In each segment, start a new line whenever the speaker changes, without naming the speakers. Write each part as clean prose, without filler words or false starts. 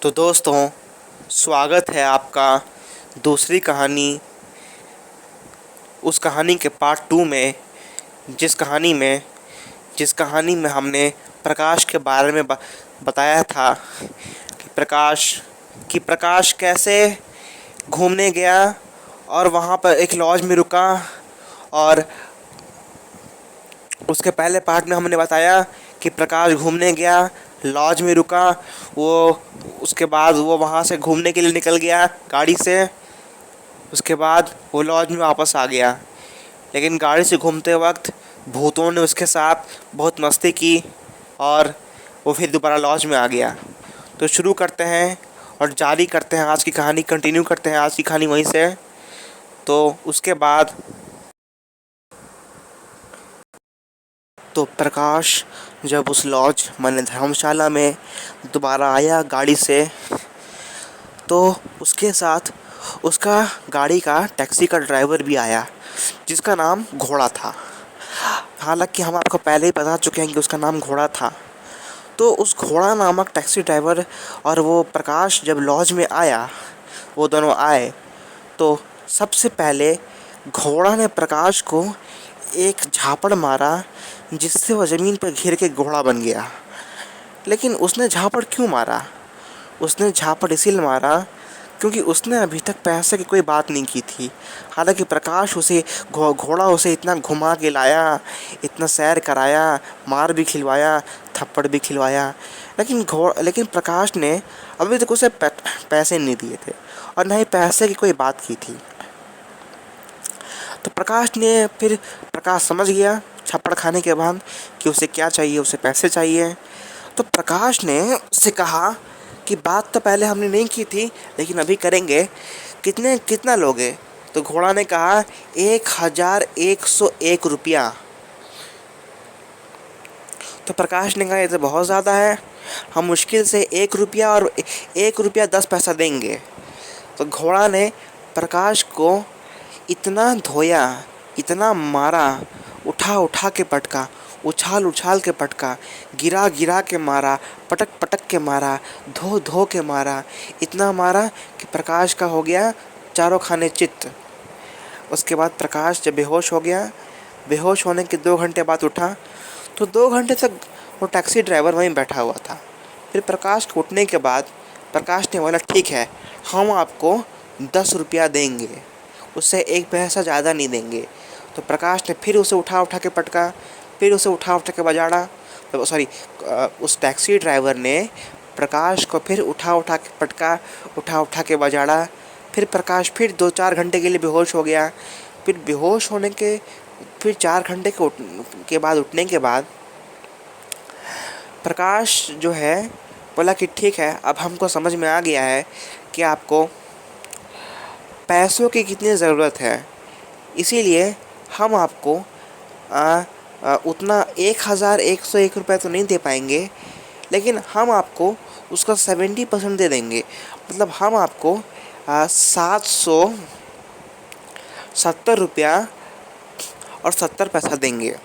तो दोस्तों, स्वागत है आपका दूसरी कहानी, उस कहानी के पार्ट 2 में। जिस कहानी में हमने प्रकाश के बारे में बताया था कि प्रकाश कैसे घूमने गया और वहाँ पर एक लॉज में रुका। और उसके पहले पार्ट में हमने बताया कि प्रकाश घूमने गया, लॉज में रुका। वो उसके बाद वो वहाँ से घूमने के लिए निकल गया गाड़ी से। उसके बाद वो लॉज में वापस आ गया, लेकिन गाड़ी से घूमते वक्त भूतों ने उसके साथ बहुत मस्ती की और वो फिर दोबारा लॉज में आ गया। तो शुरू करते हैं और जारी करते हैं आज की कहानी, कंटिन्यू करते हैं आज की कहानी वहीं से। तो उसके बाद तो प्रकाश जब उस लॉज माने धर्मशाला में दोबारा आया गाड़ी से, तो उसके साथ उसका गाड़ी का टैक्सी का ड्राइवर भी आया, जिसका नाम घोड़ा था। हालांकि हम आपको पहले ही बता चुके हैं कि उसका नाम घोड़ा था। तो उस घोड़ा नामक टैक्सी ड्राइवर और वो प्रकाश जब लॉज में आया, वो दोनों आए, तो सबसे पहले घोड़ा ने प्रकाश को एक झापड़ मारा, जिससे वह ज़मीन पर गिर के घोड़ा बन गया। लेकिन उसने झापड़ क्यों मारा? उसने झापड़ इसीलिए मारा क्योंकि उसने अभी तक पैसे की कोई बात नहीं की थी। हालांकि प्रकाश उसे घोड़ा उसे इतना घुमा के लाया, इतना सैर कराया, मार भी खिलवाया, थप्पड़ भी खिलवाया, लेकिन प्रकाश ने अभी तक उसे पैसे नहीं दिए थे और ना ही पैसे की कोई बात की थी। तो प्रकाश समझ गया थप्पड़ खाने के बाद कि उसे क्या चाहिए, उसे पैसे चाहिए। तो प्रकाश ने उससे कहा कि बात तो पहले हमने नहीं की थी, लेकिन अभी करेंगे। कितना लोगे? तो घोड़ा ने कहा 1101 रुपया। तो प्रकाश ने कहा ये तो बहुत ज़्यादा है, हम मुश्किल से 1 रुपया और 1 रुपया 10 पैसा देंगे। तो घोड़ा ने प्रकाश को इतना धोया, इतना मारा, उठा के पटका, उछाल के पटका, गिरा के मारा, पटक के मारा, धो के मारा, इतना मारा कि प्रकाश का हो गया चारों खाने चित्त। उसके बाद प्रकाश जब बेहोश हो गया, बेहोश होने के 2 घंटे बाद उठा, तो 2 घंटे तक वो टैक्सी ड्राइवर वहीं बैठा हुआ था। फिर प्रकाश के उठने के बाद प्रकाश ने बोला ठीक है, हम आपको 10 रुपया देंगे, उससे 1 पैसा ज़्यादा नहीं देंगे। तो प्रकाश ने फिर उसे उठा के पटका, फिर उसे उठा के बजाड़ा। तो उस टैक्सी ड्राइवर ने प्रकाश को फिर उठा के पटका, उठा के बजाड़ा। फिर प्रकाश फिर 2-4 घंटे के लिए बेहोश हो गया। फिर बेहोश होने के फिर 4 घंटे के बाद उठने के बाद प्रकाश जो है बोला कि ठीक है, अब हमको समझ में आ गया है कि आपको पैसों की कितनी ज़रूरत है, इसीलिए हम आपको उतना 1101 रुपये तो नहीं दे पाएंगे, लेकिन हम आपको उसका 70% दे देंगे। मतलब हम आपको 770 रुपया और 70 पैसा देंगे।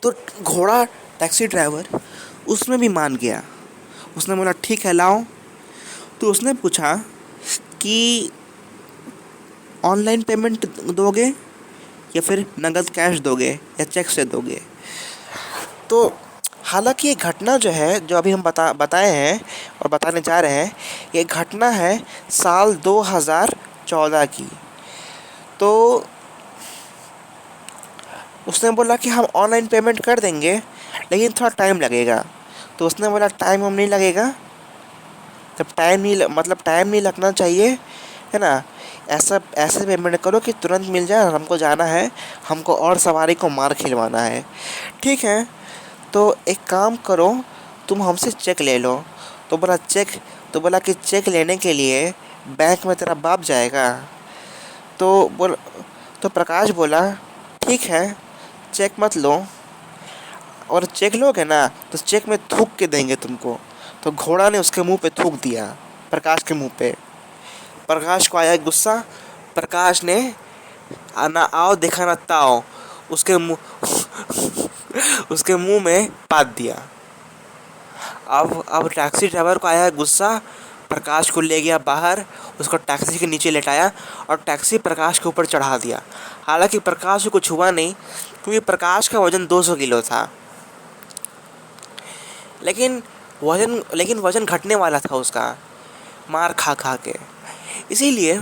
तो घोड़ा टैक्सी ड्राइवर उसमें भी मान गया। उसने बोला ठीक है, लाओ। तो उसने पूछा कि ऑनलाइन पेमेंट दोगे या फिर नगद कैश दोगे या चेक से दोगे? तो हालांकि ये घटना जो है, जो अभी हम बताए हैं और बताने जा रहे हैं, ये घटना है साल 2014 की। तो उसने बोला कि हम ऑनलाइन पेमेंट कर देंगे, लेकिन थोड़ा टाइम लगेगा। तो उसने बोला टाइम हम नहीं लगेगा, जब टाइम नहीं लगना चाहिए, है ना। ऐसे पेमेंट करो कि तुरंत मिल जाए, हमको जाना है, हमको और सवारी को मार खिलवाना है। ठीक है, तो एक काम करो, तुम हमसे चेक ले लो। तो बोला कि चेक लेने के लिए बैंक में तेरा बाप जाएगा? तो प्रकाश बोला ठीक है, चेक मत लो, और चेक लोगे ना तो चेक में थूक के देंगे तुमको। तो घोड़ा ने उसके मुंह पे थूक दिया, प्रकाश के मुंह पे। प्रकाश को आया गुस्सा। प्रकाश ने ना आओ देखा ना ताओ उसके मुंह में पात दिया। अब टैक्सी ड्राइवर को आया गुस्सा, प्रकाश को ले गया बाहर, उसको टैक्सी के नीचे लेटाया और टैक्सी प्रकाश के ऊपर चढ़ा दिया। हालांकि प्रकाश को कुछ हुआ नहीं, क्योंकि प्रकाश का वजन 200 किलो था। लेकिन वजन घटने वाला था उसका, मार खा खा के। इसीलिए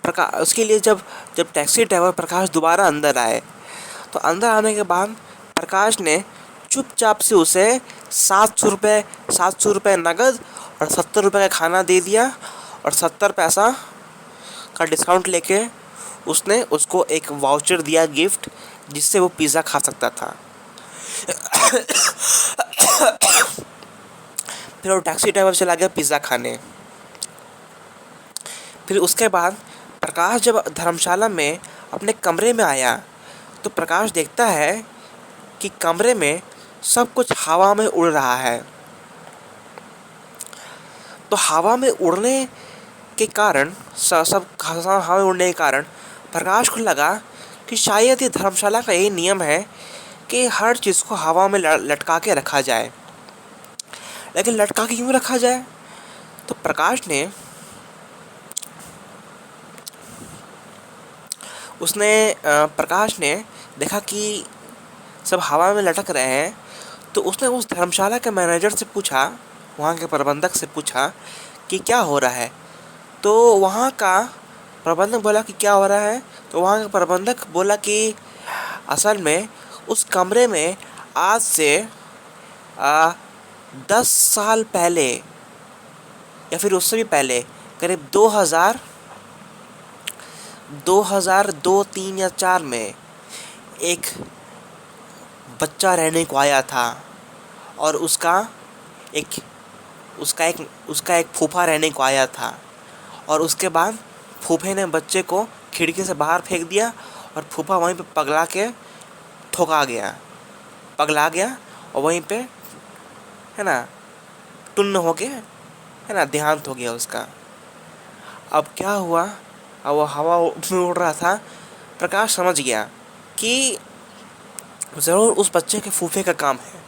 प्रकाश, उसके लिए जब जब टैक्सी ड्राइवर प्रकाश दोबारा अंदर आए, तो अंदर आने के बाद प्रकाश ने चुपचाप से उसे 700 रुपये नगद और 70 रुपये का खाना दे दिया, और 70 पैसा का डिस्काउंट लेके उसने उसको एक वाउचर दिया गिफ्ट, जिससे वो पिज़्ज़ा खा सकता था। फिर वो टैक्सी ड्राइवर चला गया पिज़्ज़ा खाने। फिर उसके बाद प्रकाश जब धर्मशाला में अपने कमरे में आया, तो प्रकाश देखता है कि कमरे में सब कुछ हवा में उड़ रहा है। तो हवा में उड़ने के कारण सब हवा में उड़ने के कारण प्रकाश को लगा कि शायद ये धर्मशाला का यही नियम है कि हर चीज़ को हवा में लटका के रखा जाए। लेकिन लटका के क्यों रखा जाए? तो प्रकाश ने देखा कि सब हवा में लटक रहे हैं, तो उसने उस धर्मशाला के मैनेजर से पूछा, वहाँ के प्रबंधक से पूछा कि क्या हो रहा है। तो वहाँ का प्रबंधक बोला कि क्या हो रहा है, तो वहाँ का प्रबंधक बोला कि असल में उस कमरे में आज से 10 साल पहले या फिर उससे भी पहले, करीब 2002, 3 या 4 में एक बच्चा रहने को आया था, और उसका एक फूफा रहने को आया था। और उसके बाद फूफे ने बच्चे को खिड़की से बाहर फेंक दिया, और फूफा वहीं पे पगला गया और वहीं पे, है ना, टुन्न हो गया, है ना, देहांत हो गया उसका। अब क्या हुआ, अब वो हवा में उड़ रहा था। प्रकाश समझ गया कि ज़रूर उस बच्चे के फूफे का काम है।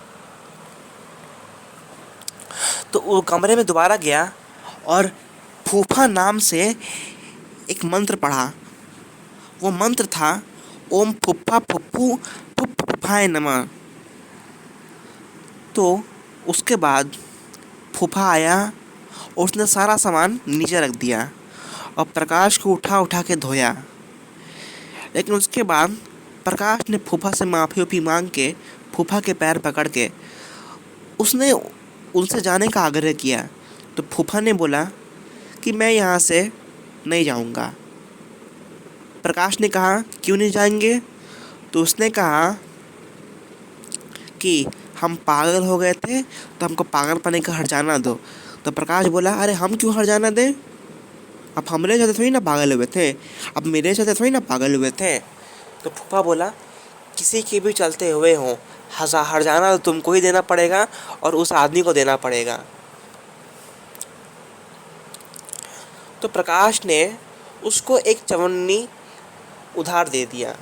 तो वो कमरे में दोबारा गया और फूफा नाम से एक मंत्र पढ़ा। वो मंत्र था, ओम फुफ्फा फुफ्फू फुफ्फाय नमः। तो उसके बाद फूफा आया और उसने सारा सामान नीचे रख दिया और प्रकाश को उठा के धोया। लेकिन उसके बाद प्रकाश ने फूफा से माफ़ी मांग के, फूफा के पैर पकड़ के उसने उनसे जाने का आग्रह किया। तो फूफा ने बोला कि मैं यहाँ से नहीं जाऊँगा। प्रकाश ने कहा, क्यों नहीं जाएंगे? तो उसने कहा कि हम पागल हो गए थे, तो हमको पागलपने का हर्जाना दो। तो प्रकाश बोला, अरे हम क्यों हर्जाना दें? अब हमारे साथ थोड़ी ना पागल हुए थे, अब मेरे साथ थोड़ी ना पागल हुए थे। तो फूफा बोला, किसी के भी चलते हुए हों, हर्जाना तो तुमको ही देना पड़ेगा और उस आदमी को देना पड़ेगा। तो प्रकाश ने उसको एक चवन्नी उधार दे दिया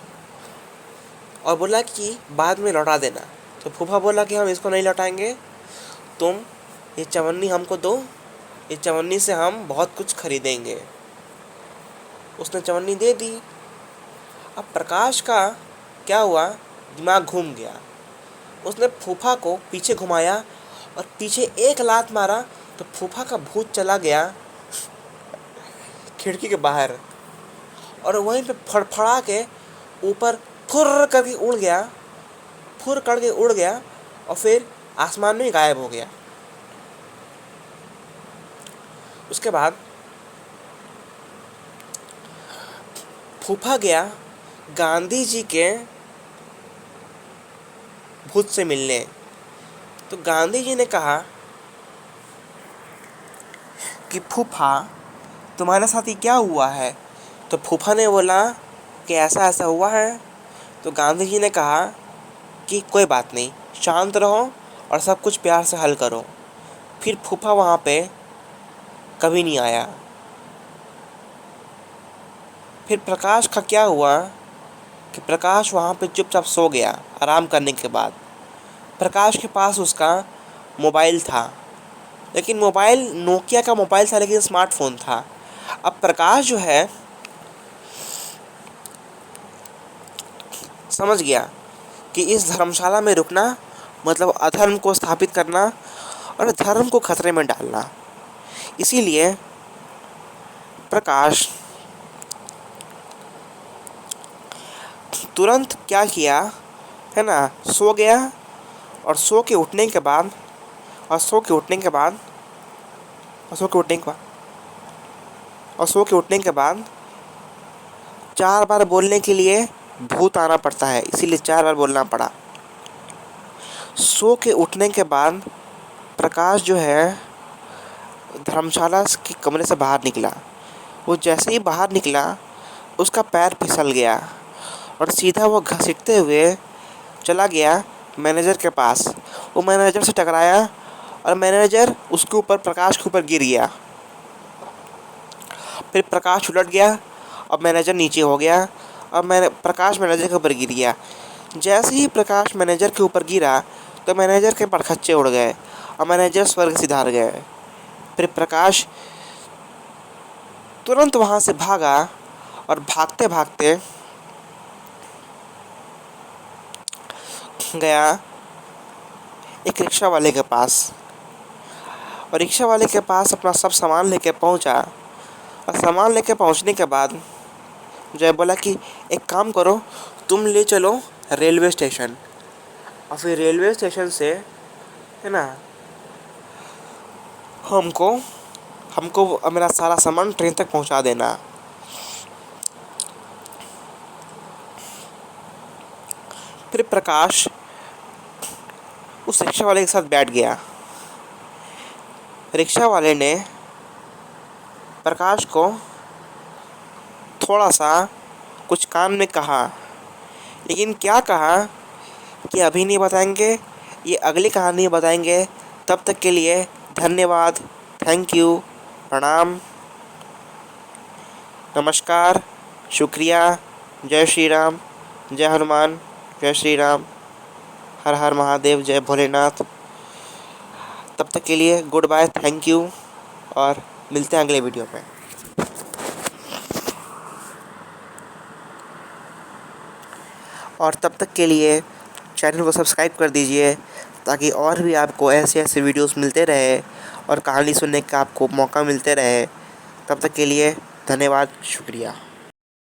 और बोला कि बाद में लौटा देना। तो फूफा बोला कि हम इसको नहीं लौटाएंगे, तुम ये चवन्नी हमको दो, ये चवन्नी से हम बहुत कुछ खरीदेंगे। उसने चवन्नी दे दी। अब प्रकाश का क्या हुआ, दिमाग घूम गया। उसने फूफा को पीछे घुमाया और पीछे एक लात मारा, तो फूफा का भूत चला गया खिड़की के बाहर और वहीं पे फड़फड़ा के ऊपर फुर करके उड़ गया और फिर आसमान में गायब हो गया। उसके बाद फूफा गया गांधी जी के भूत से मिलने। तो गांधी जी ने कहा कि फूफा, तुम्हारे साथ ये क्या हुआ है? तो फूफा ने बोला कि ऐसा ऐसा हुआ है। तो गांधी जी ने कहा कि कोई बात नहीं, शांत रहो और सब कुछ प्यार से हल करो। फिर फूफा वहाँ पे कभी नहीं आया। फिर प्रकाश का क्या हुआ कि प्रकाश वहाँ पे चुपचाप सो गया आराम करने के बाद। प्रकाश के पास उसका मोबाइल था, लेकिन मोबाइल नोकिया का मोबाइल था, लेकिन स्मार्टफोन था। अब प्रकाश जो है समझ गया कि इस धर्मशाला में रुकना मतलब अधर्म को स्थापित करना और धर्म को खतरे में डालना। इसीलिए प्रकाश तुरंत क्या किया है ना, सो गया। और सो के उठने के बाद और सो के उठने के बाद और सो के उठने के बाद और सो के उठने के बाद 4 बार बोलने के लिए भूत आना पड़ता है, इसीलिए 4 बार बोलना पड़ा। सो के उठने के बाद प्रकाश जो है धर्मशाला के कमरे से बाहर निकला। वो जैसे ही बाहर निकला उसका पैर फिसल गया और सीधा वो घसीटते हुए चला गया मैनेजर के पास। वो मैनेजर से टकराया और मैनेजर उसके ऊपर प्रकाश के ऊपर गिर गया। फिर प्रकाश उलट गया और मैनेजर नीचे हो गया और प्रकाश मैनेजर के ऊपर गिर गया। जैसे ही प्रकाश मैनेजर के ऊपर गिरा तो मैनेजर के परखच्चे उड़ गए और मैनेजर स्वर्ग सिधार गए। फिर प्रकाश तुरंत वहाँ से भागा और भागते भागते गया एक रिक्शा वाले के पास और रिक्शा वाले के पास अपना सब सामान लेके पहुंचा। और सामान लेके पहुंचने के बाद जय बोला कि एक काम करो, तुम ले चलो रेलवे स्टेशन और फिर रेलवे स्टेशन से है ना हमको मेरा सारा सामान ट्रेन तक पहुंचा देना। फिर प्रकाश उस रिक्शा वाले के साथ बैठ गया। रिक्शा वाले ने प्रकाश को थोड़ा सा कुछ कान में कहा, लेकिन क्या कहा कि अभी नहीं बताएंगे, ये अगली कहानी बताएंगे। तब तक के लिए धन्यवाद, थैंक यू, प्रणाम, नमस्कार, शुक्रिया, जय श्री राम, जय हनुमान, जय श्री राम, हर हर महादेव, जय भोलेनाथ। तब तक के लिए गुड बाय, थैंक यू और मिलते हैं अगले वीडियो में। और तब तक के लिए चैनल को सब्सक्राइब कर दीजिए ताकि और भी आपको ऐसे ऐसे वीडियोस मिलते रहे और कहानी सुनने का आपको मौका मिलते रहे। तब तक के लिए धन्यवाद, शुक्रिया।